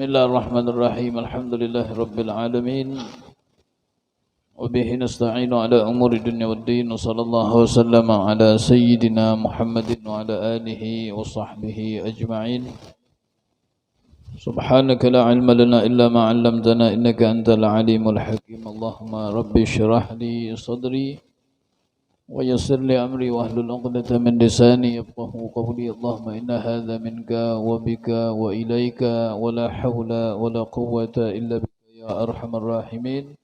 Bismillahirrahmanirrahim. Alhamdulillahirabbil alamin. Wa bihi nasta'inu ala umuri dunya waddin. Sallallahu wasallama ala sayyidina Muhammadin wa ala alihi wa sahbihi ajma'in. Subhanaka la ilma lana illa ma 'allamtana innaka antal alimul hakim. Allahumma rabbi shrah li sadri wa yassir li amri wa hlul 'uqdatam min lisani yafqahu qawli. Allahumma inna hadha minka wa bika wa ilaika wa la hawla wa la quwwata illa bika ya arhamar rahimin.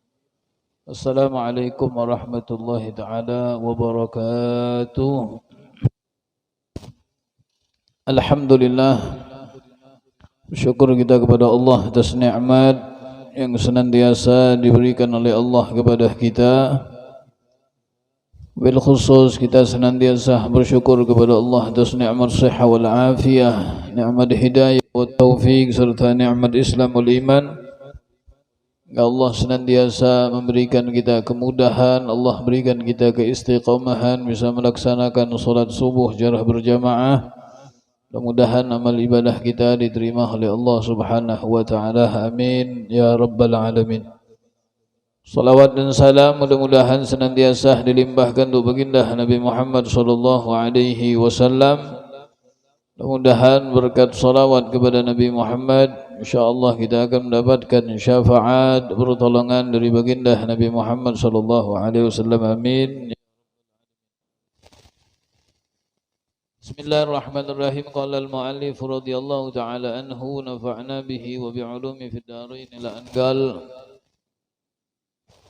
Assalamualaikum warahmatullahi taala wabarakatuh. Alhamdulillah, syukur kita kepada Allah atas nikmat yang senantiasa diberikan oleh Allah kepada kita. Bil khusus kita senantiasa bersyukur kepada Allah atas nikmat sehat wal afiyah, nikmat hidayah wa taufik serta nikmat Islam wal iman. Allah senantiasa memberikan kita kemudahan, Allah berikan kita keistiqomahan bisa melaksanakan salat subuh jarah berjamaah. Mudah-mudahan amal ibadah kita diterima oleh Allah Subhanahu wa taala. Amin ya rabbal alamin. Salawat dan salam mudah-mudahan senantiasa dilimpahkan untuk baginda Nabi Muhammad sallallahu alaihi wasallam. Mudah-mudahan berkat salawat kepada Nabi Muhammad, insyaallah kita akan mendapatkan syafaat pertolongan dari baginda Nabi Muhammad sallallahu alaihi wasallam. Amin. Bismillahirrahmanirrahim. Qala al-mu'allif radhiyallahu ta'ala anhu nafa'na bihi wa bi'ulumi fid dharain ila anqal.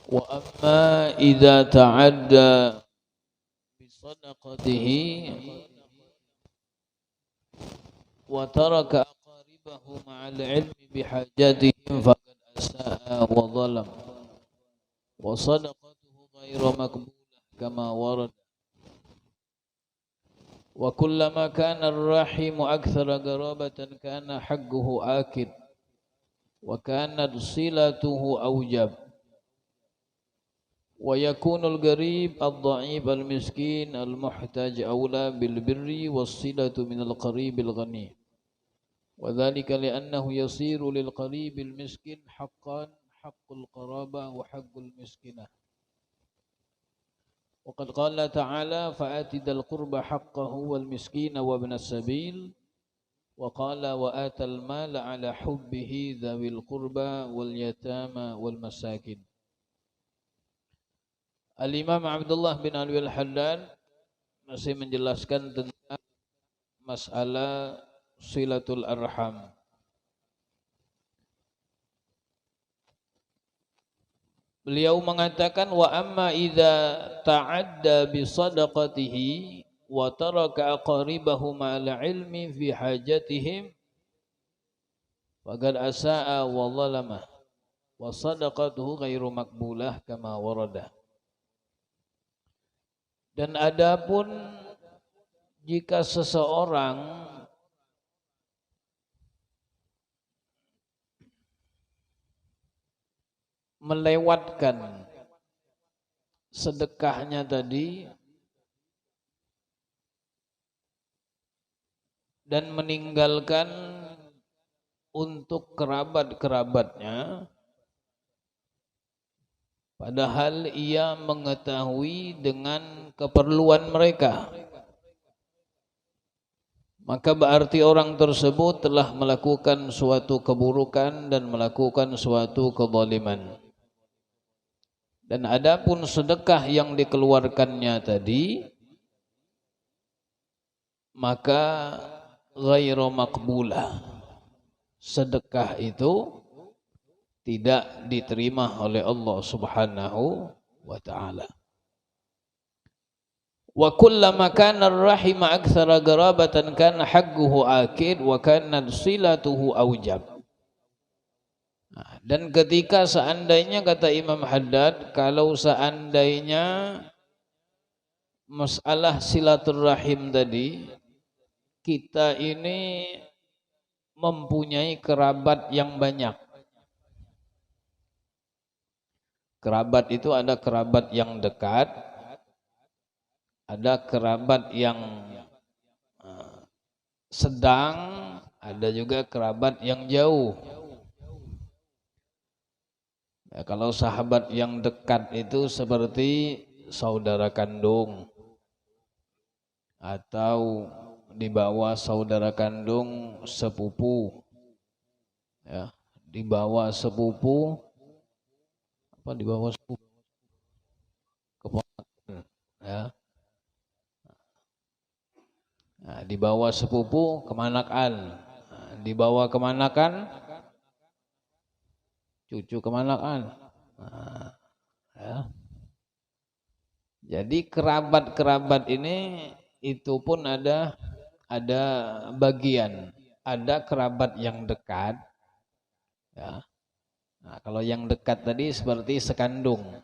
Wa amma idza ta'adda bi sadaqatihi wa taraka aqaribahu ma'al ilmi bihajatihim faqad asaa wa zalam wa sadaqatuhu ghairu maqbulah kama warad wa kullama kana ar-rahimu akthara qarabatan kana haqquhu akid wa kanat silatuhu awjab wa yakunul gharib ad-dha'if al-miskin al-muhtaj awla bil birri was-silatu minal qaribil ghani wa dhalika li'annahu yasiru lil qaribil miskin haqqan haqqul qaraba wa haqqul miskinah wa qad qala ta'ala fa'ati dal qurba haqqahu wal miskina wa ibnas sabil wa qala wa atal mala ala hubbihi dhawil qurba wal yatama wal masakin. Al-Imam Abdullah bin Alwi al-Haddad masih menjelaskan tentang masalah silatul arham. Beliau mengatakan wa amma idza ta'adda bi sadaqatihi wa taraka aqaribahu ma'al ilmi fi hajatihim faqad asaa wa zalama wa sadaqatuhu ghairu maqbulah kama warada. Dan adapun jika seseorang melewatkan sedekahnya tadi dan meninggalkan untuk kerabat-kerabatnya, padahal ia mengetahui dengan keperluan mereka, maka berarti orang tersebut telah melakukan suatu keburukan dan melakukan suatu kezaliman. Dan adapun sedekah yang dikeluarkannya tadi, maka ghairu maqbulah, sedekah itu tidak diterima oleh Allah Subhanahu wa ta'ala. Wa kullama kana ar-rahima aktsara qarabatan kana haqquhu akid wa kana silatuhu awjab. Dan ketika seandainya, kata Imam Haddad, kalau seandainya masalah silaturrahim tadi, kita ini mempunyai kerabat yang banyak. Kerabat itu ada kerabat yang dekat, ada kerabat yang sedang, ada juga kerabat yang jauh. Ya, kalau sahabat yang dekat itu seperti saudara kandung atau di bawah saudara kandung sepupu, ya, di bawah sepupu apa di bawah sepupu keponakan, ya. Nah, di bawah sepupu kemanakan, nah, di bawah kemanakan cucu kemanakan. Nah, ya. Jadi kerabat-kerabat ini itu pun ada bagian, ada kerabat yang dekat, ya. Nah, kalau yang dekat tadi seperti sekandung.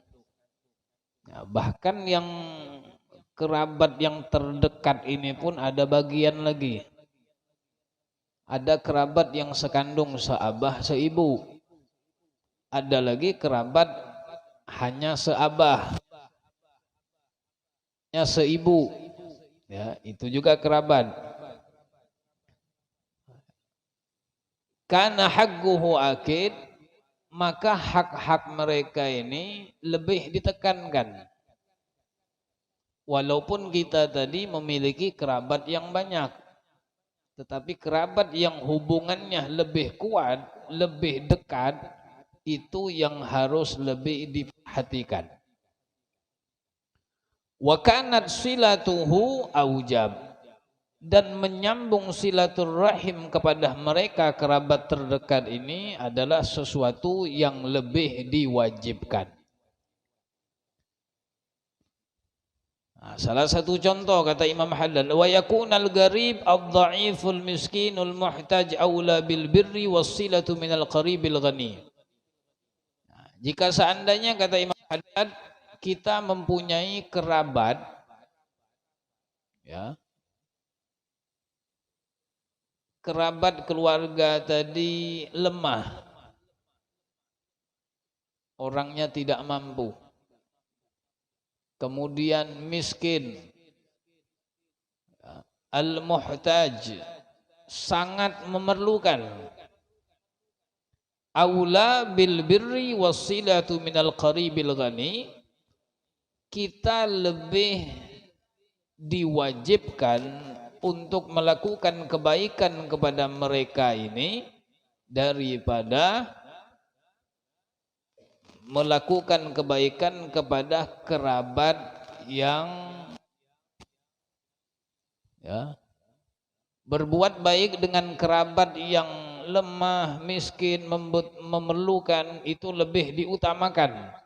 Ya, bahkan yang kerabat yang terdekat ini pun ada bagian lagi. Ada kerabat yang sekandung, seabah, seibu. Ada lagi kerabat hanya seabah, hanya seibu. Ya, itu juga kerabat. Karena haqquhu akid, maka hak-hak mereka ini lebih ditekankan. Walaupun kita tadi memiliki kerabat yang banyak, tetapi kerabat yang hubungannya lebih kuat, lebih dekat, itu yang harus lebih diperhatikan. Wa kanat silatuhu aujab, dan menyambung silaturrahim kepada mereka kerabat terdekat ini adalah sesuatu yang lebih diwajibkan. Nah, salah satu contoh kata Imam Haddad, wa yakunal gharib ad-dha'iful miskinul muhtaj aula bil birri wassilatu minal qaribil ghani. Nah, jika seandainya kata Imam Haddad kita mempunyai kerabat, ya, kerabat keluarga tadi lemah, orangnya tidak mampu, kemudian miskin, al-muhtaj, sangat memerlukan, aula bil birri wassilatu minal qaribil ghani, kita lebih diwajibkan untuk melakukan kebaikan kepada mereka ini daripada melakukan kebaikan kepada kerabat yang, ya, berbuat baik dengan kerabat yang lemah, miskin, memerlukan, itu lebih diutamakan.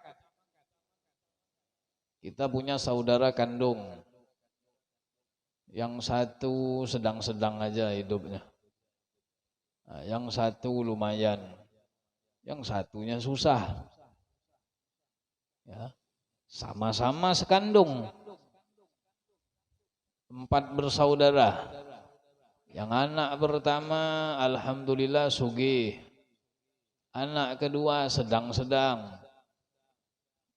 Kita punya saudara kandung, yang satu sedang-sedang aja hidupnya, nah, yang satu lumayan, yang satunya susah, ya, sama-sama sekandung, 4 bersaudara. Yang anak pertama alhamdulillah sugih, anak kedua sedang-sedang,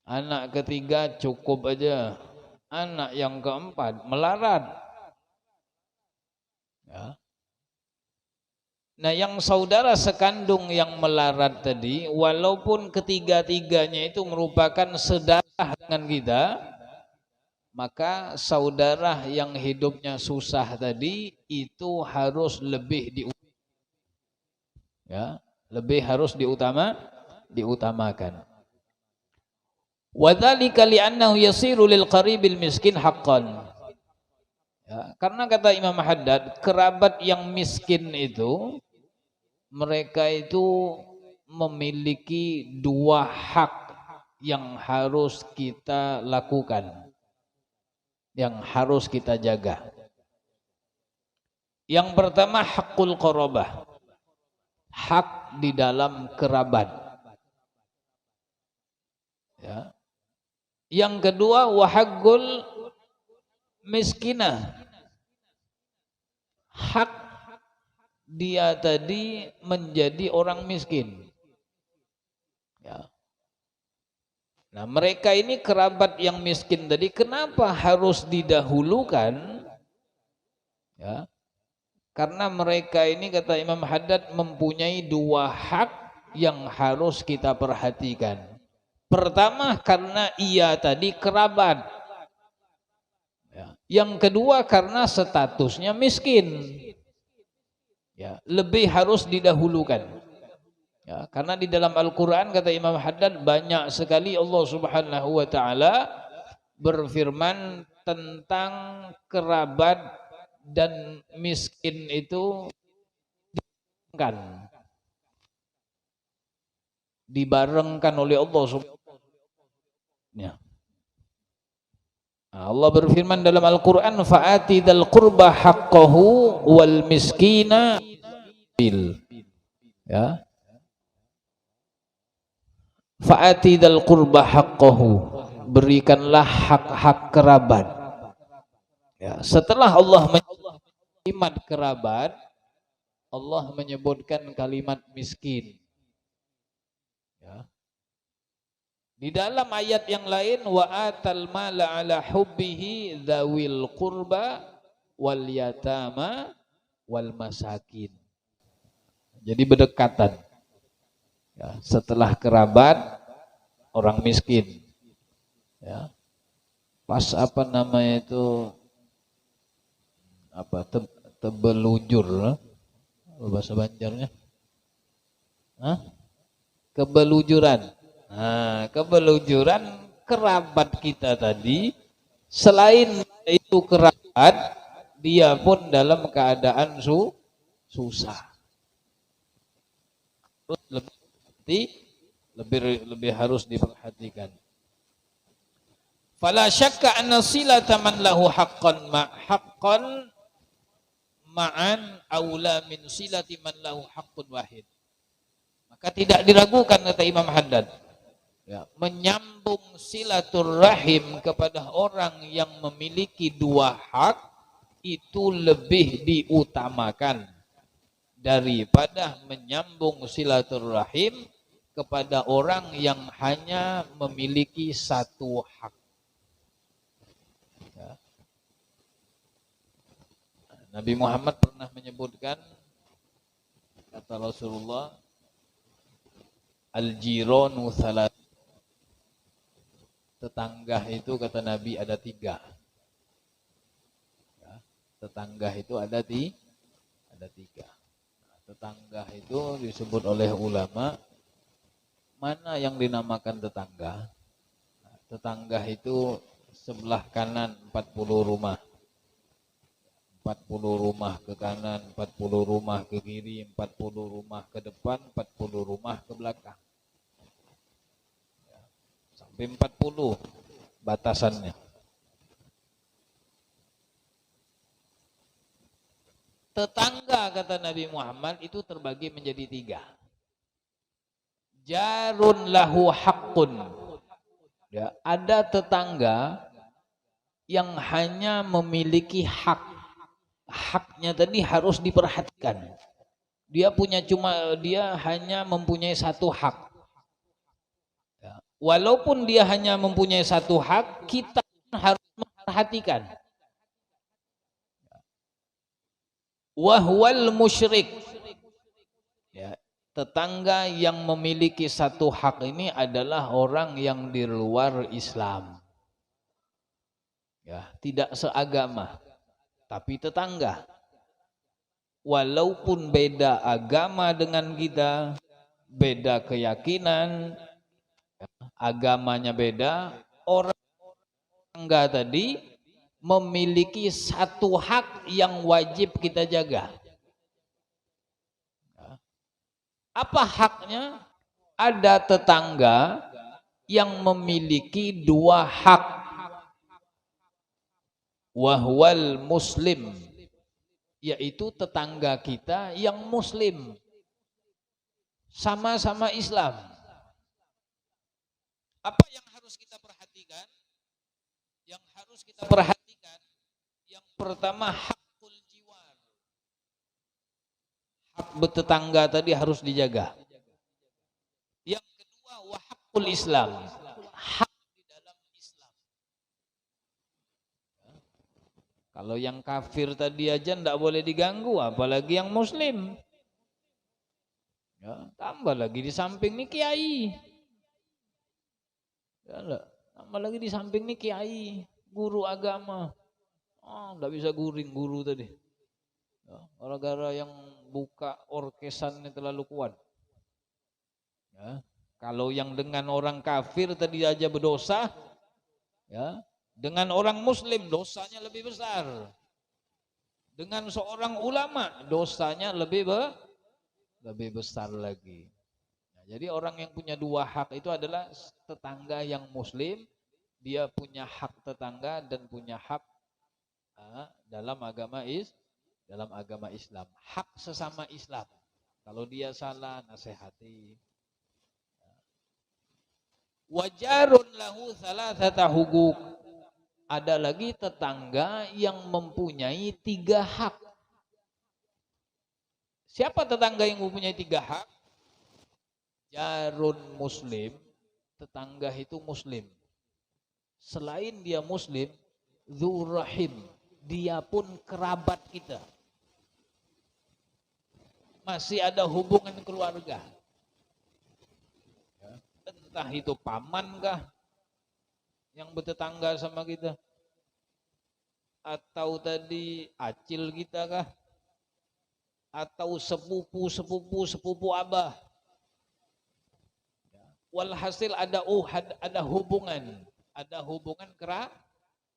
anak ketiga cukup aja, anak yang keempat melarat. Ya. Nah, yang saudara sekandung yang melarat tadi, walaupun ketiga-tiganya itu merupakan sedarah dengan kita, maka saudara yang hidupnya susah tadi itu harus lebih harus diutamakan. Wadzalika li'annahu yasiru lil qaribil miskin haqqan. Ya, karena kata Imam Haddad, kerabat yang miskin itu mereka itu memiliki 2 hak yang harus kita lakukan, yang harus kita jaga. Yang pertama haqqul qarabah, hak di dalam kerabat. Ya. Yang kedua wa haqqul miskinah, hak dia tadi menjadi orang miskin. Ya. Nah, mereka ini kerabat yang miskin tadi kenapa harus didahulukan? Ya. Karena mereka ini kata Imam Haddad mempunyai 2 hak yang harus kita perhatikan. Pertama karena ia tadi kerabat. Ya. Yang kedua karena statusnya miskin. Ya, lebih harus didahulukan. Ya, karena di dalam Al-Quran kata Imam Haddad banyak sekali Allah Subhanahu wa Ta'ala berfirman tentang kerabat dan miskin itu dibarengkan oleh Allah Subhanahu wa Ta'ala. Allah berfirman dalam Al-Quran, fa'ati dzal qurba haqqahu wal miskina bil. Ya. Fa'ati dzal qurba haqqahu, berikanlah hak-hak kerabat. Ya. Setelah Allah menyebut kalimat kerabat, Allah menyebutkan kalimat miskin. Ya. Di dalam ayat yang lain, wa atal mala ala hubbihi dzawil qurba wal yatama wal masakin. Jadi berdekatan. Ya, setelah kerabat, orang miskin. Ya. Pas apa namanya itu, apa tebelujur, bahasa Banjarnya, kebelujuran. Nah, kebelujuran kerabat kita tadi, selain itu kerabat, dia pun dalam keadaan susah. Lebih harus diperhatikan. Fala syakka anna silata man lahu haqqan ma'an aula min silati man lahu haqqun wahid. Maka tidak diragukan kata Imam Haddad, ya, menyambung silaturrahim kepada orang yang memiliki dua hak itu lebih diutamakan daripada menyambung silaturrahim kepada orang yang hanya memiliki satu hak. Ya. Nabi Muhammad pernah menyebutkan, kata Rasulullah, al-jiranu salat, tetangga itu kata Nabi ada tiga. Ya, tetangga itu ada tiga. Nah, tetangga itu disebut oleh ulama, mana yang dinamakan tetangga? Nah, tetangga itu sebelah kanan 40 rumah. 40 rumah ke kanan, 40 rumah ke kiri, 40 rumah ke depan, 40 rumah ke belakang. Sampai 40 batasannya. Tetangga kata Nabi Muhammad itu terbagi menjadi tiga. Jarun lahu haqqun. Ya, ada tetangga yang hanya memiliki hak. Haknya tadi harus diperhatikan. Dia hanya mempunyai satu hak. Ya, walaupun dia hanya mempunyai satu hak, kita harus memperhatikan. Wahwal musyrik. Ya, tetangga yang memiliki satu hak ini adalah orang yang di luar Islam. Ya, tidak seagama, tapi tetangga. Walaupun beda agama dengan kita, beda keyakinan, agamanya beda, orang tetangga tadi memiliki satu hak yang wajib kita jaga. Apa haknya? Ada tetangga yang memiliki dua hak. Wahwal muslim, yaitu tetangga kita yang muslim, sama-sama Islam. Apa yang harus kita perhatikan? Yang harus kita perhatikan, yang pertama hakul jiwar. Hak bertetangga tadi harus dijaga. Yang kedua wa hakul Islam. Hak di dalam Islam. Kalau yang kafir tadi aja tidak boleh diganggu, apalagi yang muslim. Ya, tambah lagi di samping nih kiai. Ya enggak. Tambah lagi di samping nih kiai, guru agama. Enggak bisa guring guru tadi. Ya, gara-gara yang buka orkesannya terlalu kuat. Ya. Kalau yang dengan orang kafir tadi aja berdosa, ya, dengan orang muslim dosanya lebih besar. Dengan seorang ulama dosanya lebih besar lagi. Nah, jadi orang yang punya dua hak itu adalah tetangga yang muslim, dia punya hak tetangga dan punya hak dalam agama Islam. Hak sesama Islam. Kalau dia salah nasihati. Wajarun lahu salasata hukuk. Ada lagi tetangga yang mempunyai 3 hak. Siapa tetangga yang mempunyai 3 hak? Jarun muslim, tetangga itu muslim. Selain dia muslim, dzurrahim, dia pun kerabat kita. Masih ada hubungan keluarga. Entah itu paman kah yang bertetangga sama kita, atau tadi acil kita kah, atau sepupu abah. Walhasil ada hubungan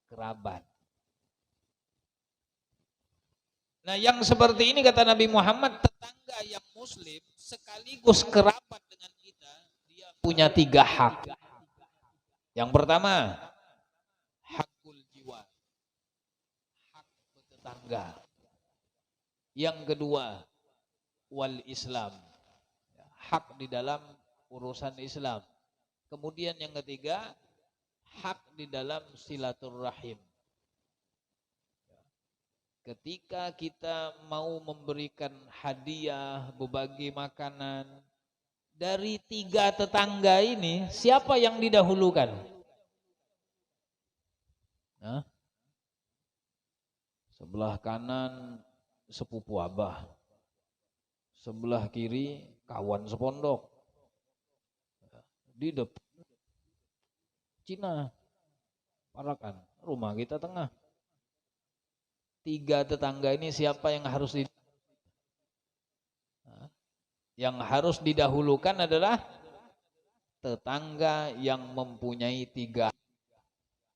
kerabat. Nah, yang seperti ini kata Nabi Muhammad, tetangga yang muslim sekaligus kerabat dengan kita, dia punya 3 hak. Yang pertama, hakul jiwa, hak bertetangga. Yang kedua, wal Islam, hak di dalam urusan Islam. Kemudian yang ketiga, hak di dalam silaturrahim. Ketika kita mau memberikan hadiah, berbagi makanan, dari 3 tetangga ini, siapa yang didahulukan? Sebelah kanan sepupu abah, sebelah kiri kawan sepondok, di depan Cina, Parakan, rumah kita tengah. 3 tetangga ini siapa yang harus didahulukan adalah tetangga yang mempunyai 3,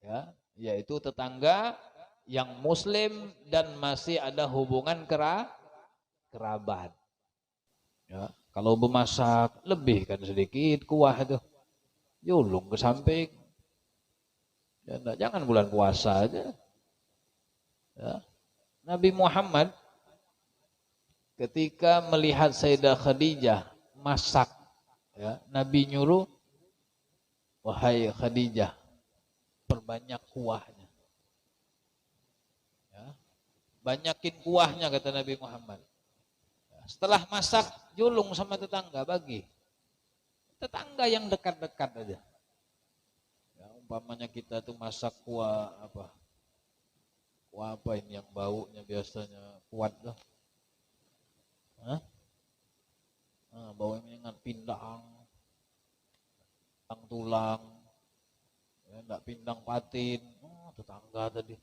ya, yaitu tetangga yang muslim dan masih ada hubungan kerabat. Ya, kalau bermasak lebih kan sedikit kuah itu, julung ke samping. Ya, jangan bulan puasa aja. Ya. Nabi Muhammad ketika melihat Sayyidah Khadijah masak, ya, Nabi nyuruh, wahai Khadijah, perbanyak kuahnya. Ya, banyakin kuahnya kata Nabi Muhammad. Ya, setelah masak, julung sama tetangga, bagi. Tetangga yang dekat-dekat aja. Ya, umpamanya kita tuh masak kuah apa? Kuah apa ini yang baunya biasanya kuat loh. Baunya menyengat, pindang tulang, ya, enggak pindang patin. Tetangga tadi,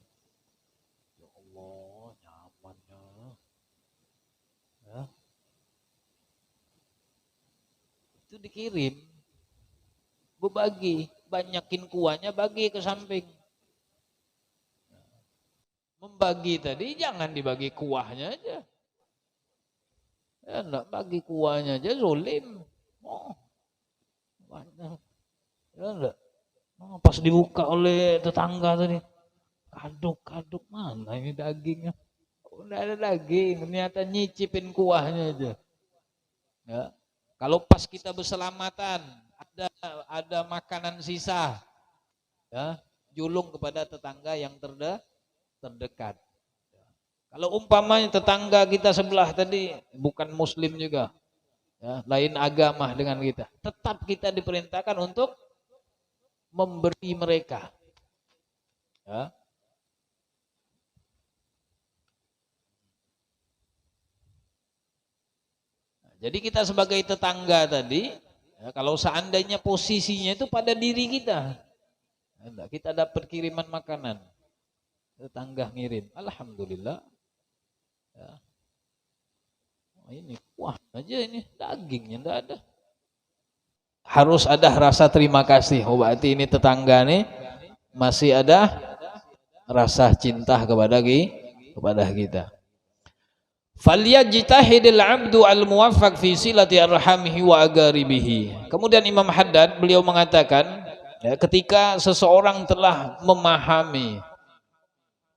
ya Allah, nyamannya. Ya. Itu dikirim, berbagi, banyakin kuahnya, bagi ke samping. Membagi tadi jangan dibagi kuahnya aja. Ya enggak, bagi kuahnya aja zolim. Ya enggak. Pas dibuka oleh tetangga tadi, kaduk mana ini dagingnya? Udah ada daging, ternyata nyicipin kuahnya aja. Ya. Kalau pas kita berselamatan, ada makanan sisa, ya, julung kepada tetangga yang terdekat. Kalau umpamanya tetangga kita sebelah tadi bukan muslim juga, ya, lain agama dengan kita, tetap kita diperintahkan untuk memberi mereka. Ya. Jadi kita sebagai tetangga tadi, ya, kalau seandainya posisinya itu pada diri kita, Kita dapat kiriman makanan, tetangga ngirim, alhamdulillah. Ya. Ini kuah aja, ini dagingnya enggak ada. Harus ada rasa terima kasih. Oh, berarti ini tetangga nih masih ada rasa cinta kepada kita. Falyajtahidil 'abdu al-muwaffaq fi silati arhamihi wa agaribihi. Kemudian Imam Haddad beliau mengatakan, ya, ketika seseorang telah memahami,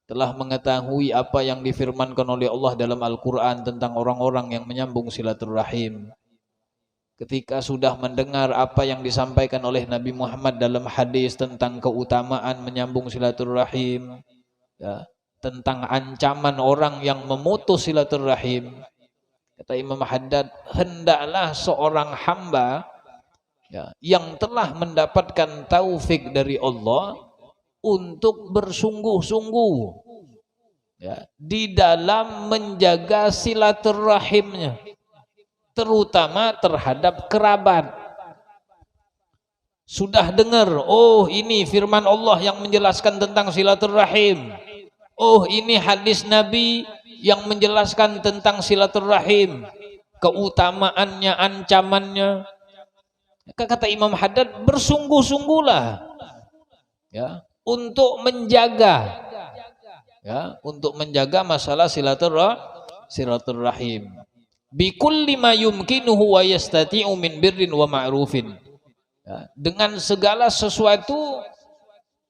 telah mengetahui apa yang difirmankan oleh Allah dalam Al-Quran tentang orang-orang yang menyambung silaturahim, ketika sudah mendengar apa yang disampaikan oleh Nabi Muhammad dalam hadis tentang keutamaan menyambung silaturahim, ya, tentang ancaman orang yang memutus silaturahim, kata Imam Haddad, hendaklah seorang hamba, ya, yang telah mendapatkan taufik dari Allah untuk bersungguh-sungguh, ya, di dalam menjaga silaturahimnya, terutama terhadap kerabat. Sudah dengar, oh ini firman Allah yang menjelaskan tentang silaturahim, oh ini hadis Nabi yang menjelaskan tentang silaturahim, keutamaannya, ancamannya. Kata Imam Haddad, bersungguh-sungguhlah, ya, untuk menjaga, ya, untuk menjaga masalah silaturahim. Bikulli ma yumkinuhu wa yastati'u min birrin wa ma'rufin. Ya, dengan segala sesuatu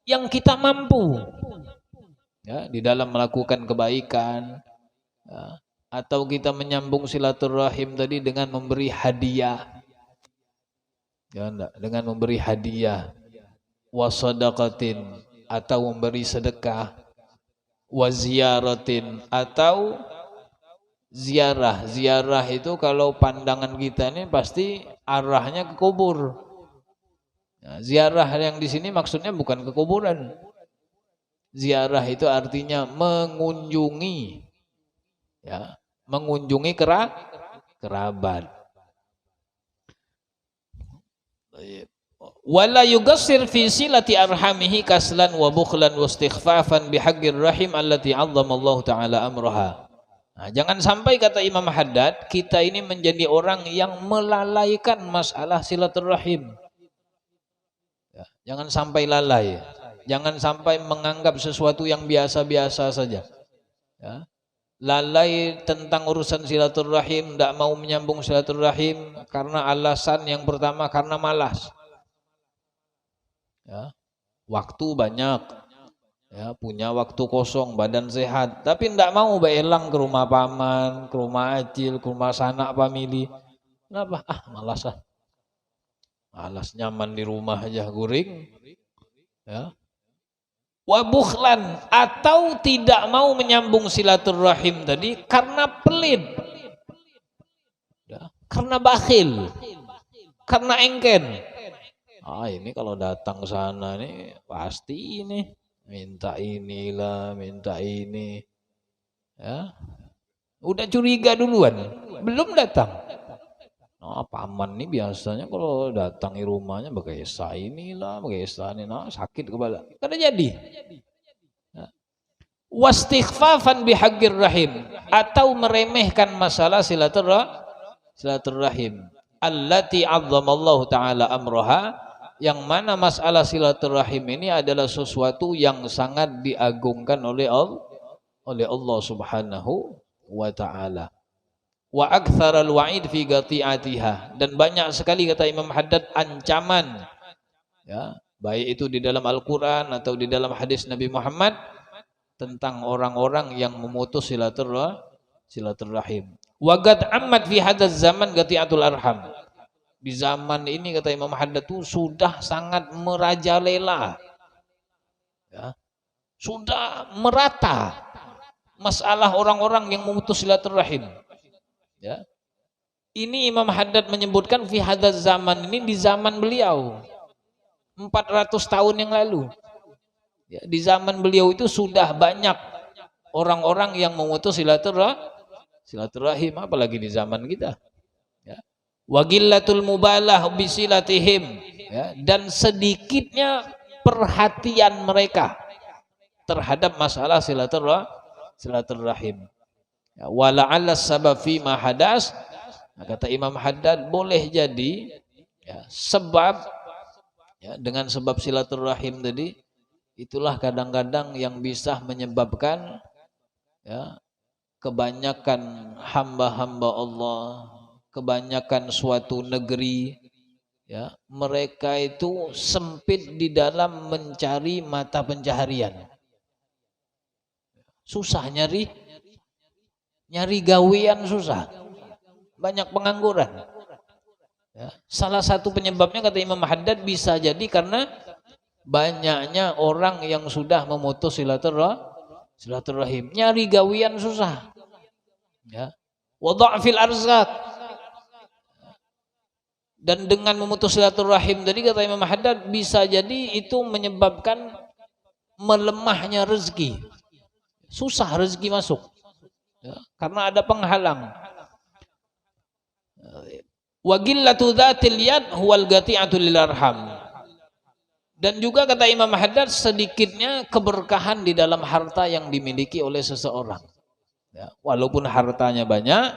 yang kita mampu, ya, di dalam melakukan kebaikan, ya, atau kita menyambung silaturahim tadi dengan memberi hadiah, ya, dengan memberi hadiah, wasadaqatin, atau memberi sedekah, waziyaratin, atau ziarah. Ziarah itu kalau pandangan kita ini pasti arahnya ke kubur. Ya, ziarah yang di sini maksudnya bukan ke kuburan. Ziarah itu artinya mengunjungi, ya, mengunjungi kerabat. Wala yugassir fi silati arhamihi kaslan wa bukhlan wa istighfafan bihaqqir rahim allati 'azzama Allah taala amraha. Nah, jangan sampai, kata Imam Haddad, kita ini menjadi orang yang melalaikan masalah silaturahim. Ya, jangan sampai lalai. Jangan sampai menganggap sesuatu yang biasa-biasa saja. Ya. Lalai tentang urusan silaturahim, tidak mau menyambung silaturahim karena alasan yang pertama, karena malas. Ya. Waktu banyak, ya, punya waktu kosong, badan sehat, tapi tidak mau beelang ke rumah paman, ke rumah acil, ke rumah sanak famili. Kenapa? Malas ah. Malas, nyaman di rumah aja, guring. Ya. Wa bukhlan, atau tidak mau menyambung silaturahim tadi karena pelit, ya, karena bakhil, karena engken. Ini kalau datang ke sana nih pasti ini minta inilah, minta ini, ya, udah curiga duluan, belum datang. Nah, paman nih biasanya kalau datang di rumahnya begesa inilah, begesa ini, nah, sakit kepala. Kada jadi. Wastighfafan bihaqqir rahim, atau meremehkan masalah silaturahim. Allati 'azzamallahu taala amraha, yang mana masalah silaturahim ini adalah sesuatu yang sangat diagungkan oleh Allah Subhanahu wa taala. Wa aktsaral wa'id fi qati'atiha, dan banyak sekali, kata Imam Haddad, ancaman, ya, baik itu di dalam Al-Qur'an atau di dalam hadis Nabi Muhammad tentang orang-orang yang memutus silaturahim. Wa qad ammat fi hadzal zaman qati'atul arham. Di zaman ini, kata Imam Haddad, itu sudah sangat merajalela, ya, sudah merata masalah orang-orang yang memutus silaturahim. Ya. Ini Imam Haddad menyebutkan fi hadzal zaman, ini di zaman beliau 400 tahun yang lalu. Ya, di zaman beliau itu sudah banyak orang-orang yang memutus silaturahim, apalagi di zaman kita. Ya. Wa gillatul mubalah bisilatihim, ya, dan sedikitnya perhatian mereka terhadap masalah silaturahim. Ya, wala'alla sabab fi ma hadas, kata Imam Haddad, boleh jadi ya, sebab ya, dengan sebab silaturahim tadi itulah kadang-kadang yang bisa menyebabkan ya, kebanyakan hamba-hamba Allah, kebanyakan suatu negeri ya, mereka itu sempit di dalam mencari mata pencaharian. Susah nyari gawean, susah. Banyak pengangguran. Ya. Salah satu penyebabnya kata Imam Haddad bisa jadi karena banyaknya orang yang sudah memutus silaturahim. Nyari gawean susah. Ya. Wa dha'fil arzaq. Dan dengan memutus silaturahim tadi kata Imam Haddad bisa jadi itu menyebabkan melemahnya rezeki. Susah rezeki masuk ya, karena ada penghalang. Wa qillatu dzatil yad huwal gati'atu lil arham. Dan juga kata Imam Haddad sedikitnya keberkahan di dalam harta yang dimiliki oleh seseorang. Ya, walaupun hartanya banyak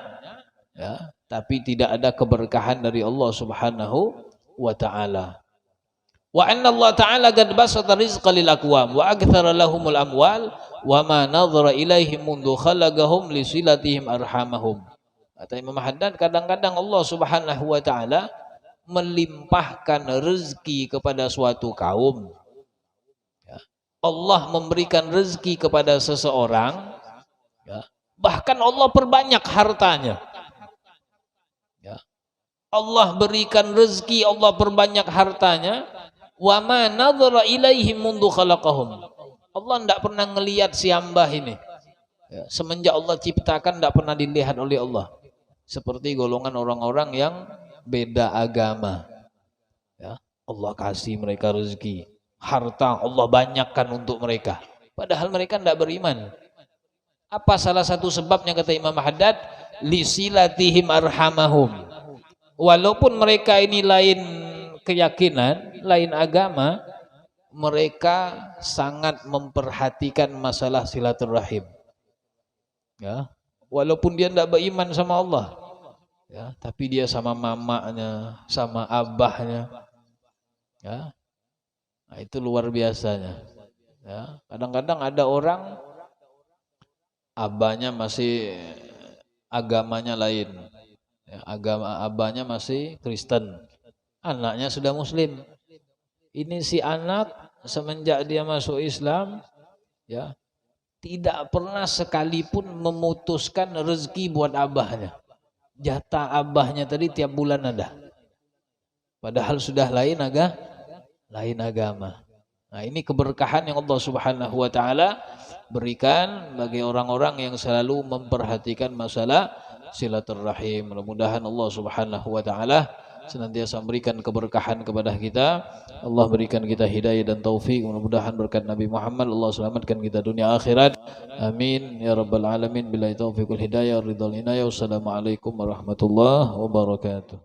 ya, tapi tidak ada keberkahan dari Allah Subhanahu wa taala. Wa anna Allah ta'ala qad basata rizqa lil aqwam wa aktsara lahumul amwal wa ma nadhara ilaihim mundu khalaqahum li silatihim arhamahum. Kata Imam Haddad, kadang-kadang Allah Subhanahu wa taala melimpahkan rezeki kepada suatu kaum. Ya. Allah memberikan rezeki kepada seseorang, ya. Bahkan Allah perbanyak hartanya. Ya. Allah berikan rezeki, Allah perbanyak hartanya. Wa ma nadhara ilaihim mundu khalaqahum. Allah tidak pernah ngelihat si hamba ini. Ya, semenjak Allah ciptakan tidak pernah dilihat oleh Allah. Seperti golongan orang-orang yang beda agama. Ya, Allah kasih mereka rezeki, harta Allah banyakkan untuk mereka. Padahal mereka tidak beriman. Apa salah satu sebabnya kata Imam Haddad? Lisilatihim arhamahum. Walaupun mereka ini lain keyakinan, lain agama, mereka sangat memperhatikan masalah silaturahim. Ya, walaupun dia tidak beriman sama Allah, ya, tapi dia sama mamanya, sama abahnya, ya, nah, itu luar biasanya. Ya, kadang-kadang ada orang abahnya masih agamanya lain, ya, agama abahnya masih Kristen. Anaknya sudah Muslim. Ini si anak semenjak dia masuk Islam, ya, tidak pernah sekalipun memutuskan rezeki buat abahnya. Jatah abahnya tadi tiap bulan ada. Padahal sudah lain agama. Nah, ini keberkahan yang Allah Subhanahu wa taala berikan bagi orang-orang yang selalu memperhatikan masalah silaturahim. Mudah-mudahan Allah Subhanahu wa taala senantiasa memberikan keberkahan kepada kita. Allah berikan kita hidayah dan taufik. Mudah-mudahan berkat Nabi Muhammad Allah selamatkan kita dunia akhirat. Amin ya rabbal alamin. Billahi taufiqul hidayah ridhal inayah. Wassalamualaikum warahmatullahi wabarakatuh.